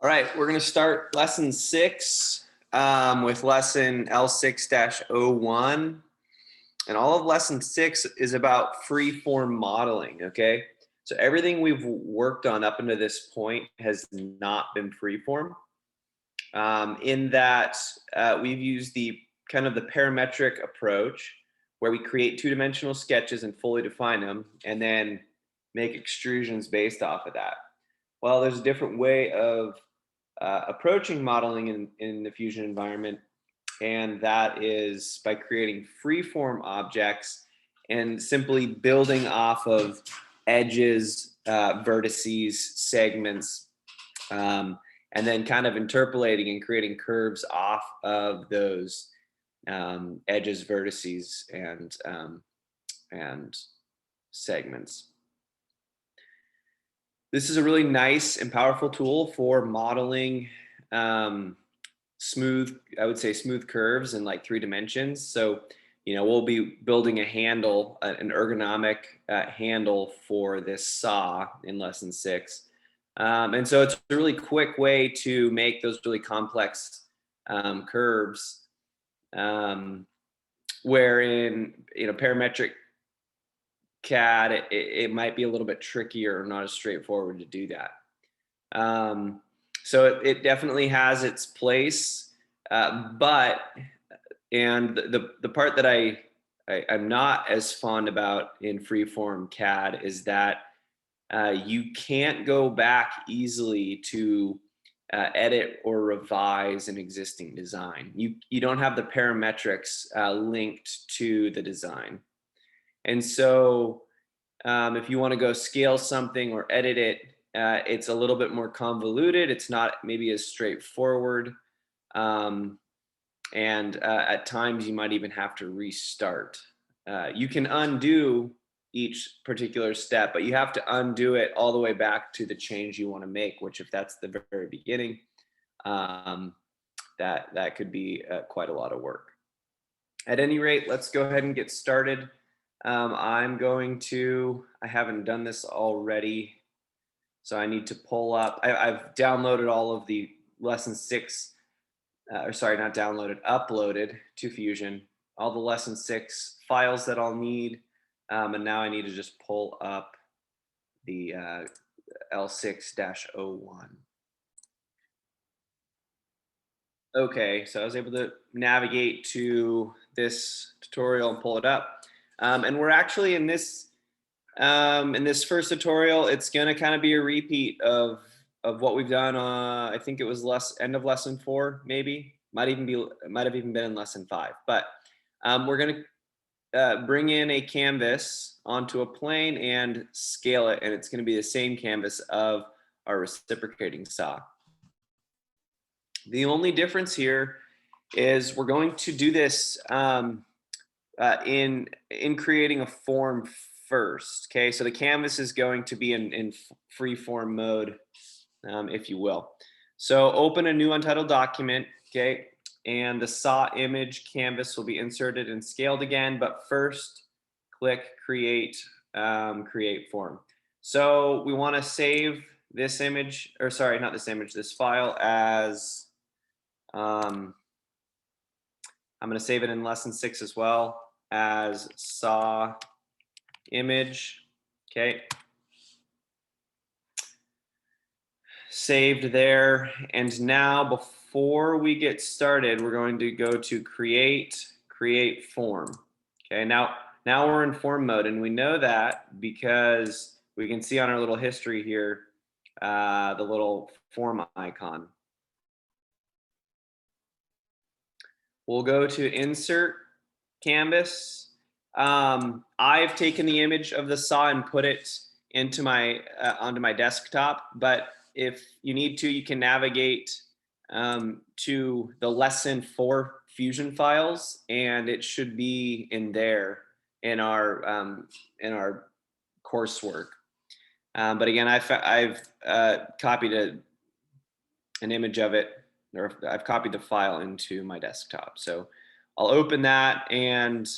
All right, we're going to start lesson 6 with lesson L6-01. And all of lesson 6 is about freeform modeling, okay? So everything we've worked on up until this point has not been freeform. In that we've used the kind of the parametric approach where we create two-dimensional sketches and fully define them and then make extrusions based off of that. Well, there's a different way of approaching modeling in the Fusion environment, and that is by creating freeform objects and simply building off of edges, vertices, segments, and then kind of interpolating and creating curves off of those edges, vertices, and segments. This is a really nice and powerful tool for modeling smooth, I would say smooth curves in like 3 dimensions. So, we'll be building a handle, an ergonomic handle for this saw in lesson 6. And so it's a really quick way to make those really complex curves, wherein, parametric CAD, it might be a little bit trickier or not as straightforward to do that. So it definitely has its place, but the part that I'm not as fond about in freeform CAD is that you can't go back easily to edit or revise an existing design. You don't have the parametrics linked to the design. And so if you want to go scale something or edit it, it's a little bit more convoluted. It's not maybe as straightforward. And at times you might even have to restart. You can undo each particular step, but you have to undo it all the way back to the change you want to make, which if that's the very beginning, that could be quite a lot of work. At any rate, let's go ahead and get started. I haven't done this already, so I need to pull up, I've downloaded all of the lesson 6, uploaded to Fusion, all the lesson 6 files that I'll need, and now I need to just pull up the L6-01. Okay, so I was able to navigate to this tutorial and pull it up. And we're actually in this first tutorial, it's going to kind of be a repeat of what we've done. I think it was end of lesson 4, maybe might have even been in lesson 5. But we're going to bring in a canvas onto a plane and scale it, and it's going to be the same canvas of our reciprocating saw. The only difference here is we're going to do this in creating a form first. Okay, so the canvas is going to be in free form mode, if you will. So open a new untitled document, okay, and the saw image canvas will be inserted and scaled again, but first click create form. So we want to save this image, or sorry, not this image, this file as I'm going to save it in lesson 6 as well as saw image. Okay. Saved there. And now before we get started, we're going to go to create form. Okay. Now we're in form mode, and we know that because we can see on our little history here, the little form icon. We'll go to insert canvas. I've taken the image of the saw and put it into onto my desktop, but if you need to, you can navigate to the lesson 4 Fusion files, and it should be in there in our coursework. But again, I've copied an image of it, or I've copied the file into my desktop. So I'll open that, and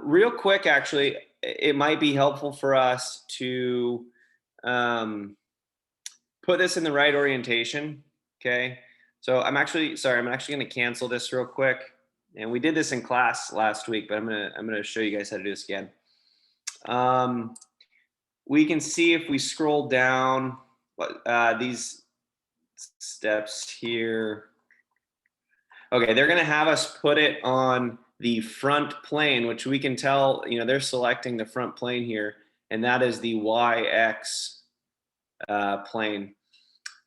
real quick, actually, it might be helpful for us to put this in the right orientation, okay? So I'm actually gonna cancel this real quick. And we did this in class last week, but I'm gonna show you guys how to do this again. We can see if we scroll down these steps here. Okay, they're gonna have us put it on the front plane, which we can tell, they're selecting the front plane here, and that is the YX plane.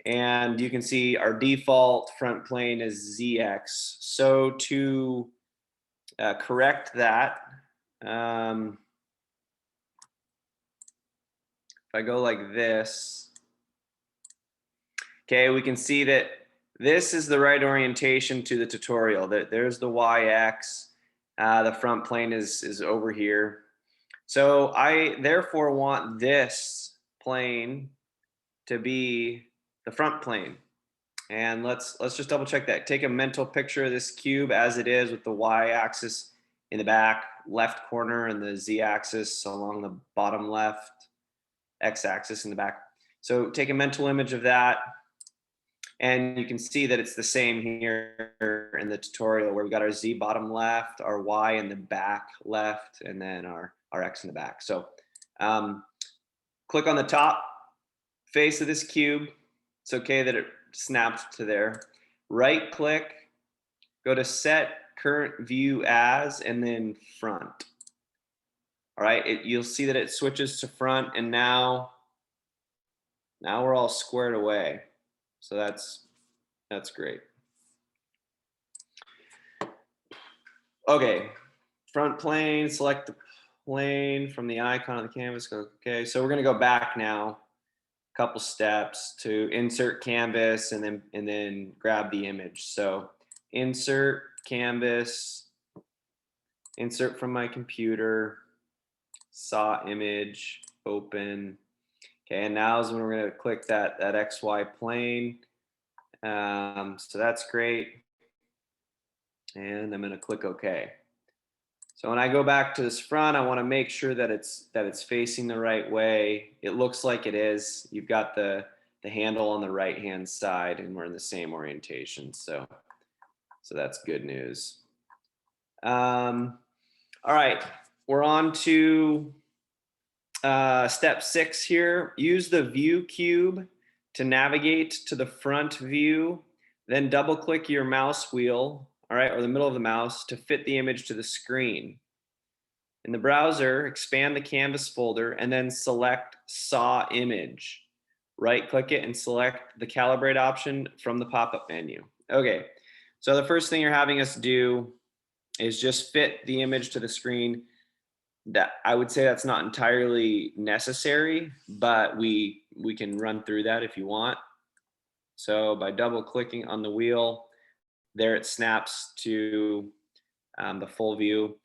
And you can see our default front plane is ZX. So to correct that, if I go like this, okay, we can see that this is the right orientation to the tutorial. There's the YX, the front plane is over here. So I therefore want this plane to be the front plane. And let's just double check that. Take a mental picture of this cube as it is with the Y-axis in the back left corner and the Z-axis along the bottom left, X-axis in the back. So take a mental image of that. And you can see that it's the same here in the tutorial where we got our Z bottom left, our Y in the back left, and then our X in the back. So click on the top face of this cube. It's okay that it snapped to there. Right click, go to set current view as, and then front. All right, you'll see that it switches to front, and now we're all squared away. So that's great. Okay, front plane, select the plane from the icon on the canvas. Okay, so we're gonna go back now, a couple steps to insert canvas and then grab the image. So insert canvas, insert from my computer, saw image, open. Okay, and now is when we're gonna click that XY plane. So that's great. And I'm gonna click OK. So when I go back to this front, I wanna make sure that it's facing the right way. It looks like it is. You've got the handle on the right-hand side and we're in the same orientation. So that's good news. All right, we're on to step 6 here. Use the view cube to navigate to the front view, then double click your mouse wheel, all right, or the middle of the mouse to fit the image to the screen. In the browser, expand the canvas folder and then select saw image. Right click it and select the calibrate option from the pop-up menu. Okay, so the first thing you're having us do is just fit the image to the screen. That I would say that's not entirely necessary, but we can run through that if you want. So by double clicking on the wheel, there it snaps to the full view.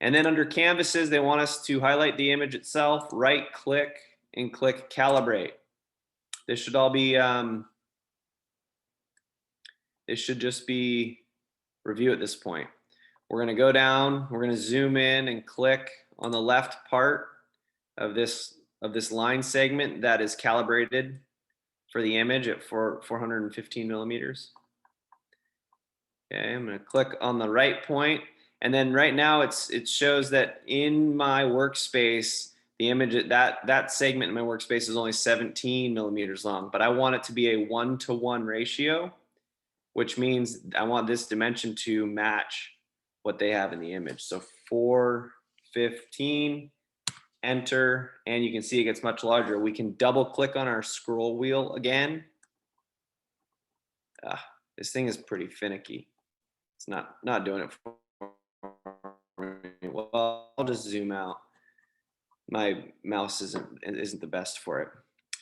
And then under canvases, they want us to highlight the image itself, right click and click calibrate. This should all be, this should just be review at this point. We're gonna go down, we're gonna zoom in and click on the left part of this line segment that is calibrated for the image at 415 millimeters. Okay, I'm gonna click on the right point, and then right now it shows that in my workspace, the image that segment in my workspace is only 17 millimeters long, but I want it to be a 1-to-1 ratio, which means I want this dimension to match what they have in the image. So 415, enter, and you can see it gets much larger. We can double click on our scroll wheel again. This thing is pretty finicky. It's not doing it for me. Well, I'll just zoom out. My mouse isn't the best for it.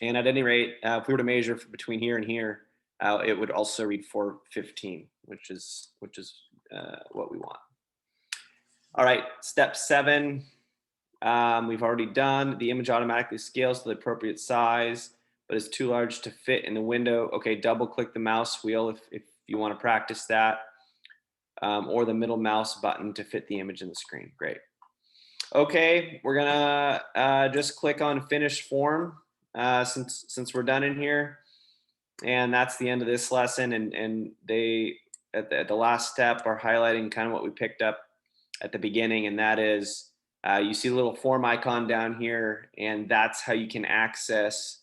And at any rate, if we were to measure between here and here, it would also read 415, which is what we want. All right, step 7, we've already done. The image automatically scales to the appropriate size, but is too large to fit in the window. Okay, double click the mouse wheel if you want to practice that, or the middle mouse button to fit the image in the screen. Great. Okay, we're gonna just click on finish form since we're done in here. And that's the end of this lesson. And they, at the last step, are highlighting kind of what we picked up at the beginning. And that is, you see a little form icon down here, and that's how you can access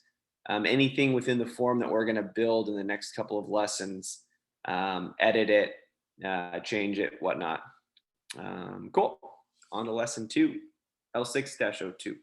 anything within the form that we're going to build in the next couple of lessons, edit it, change it, whatnot. Cool. On to lesson 2, L6-02.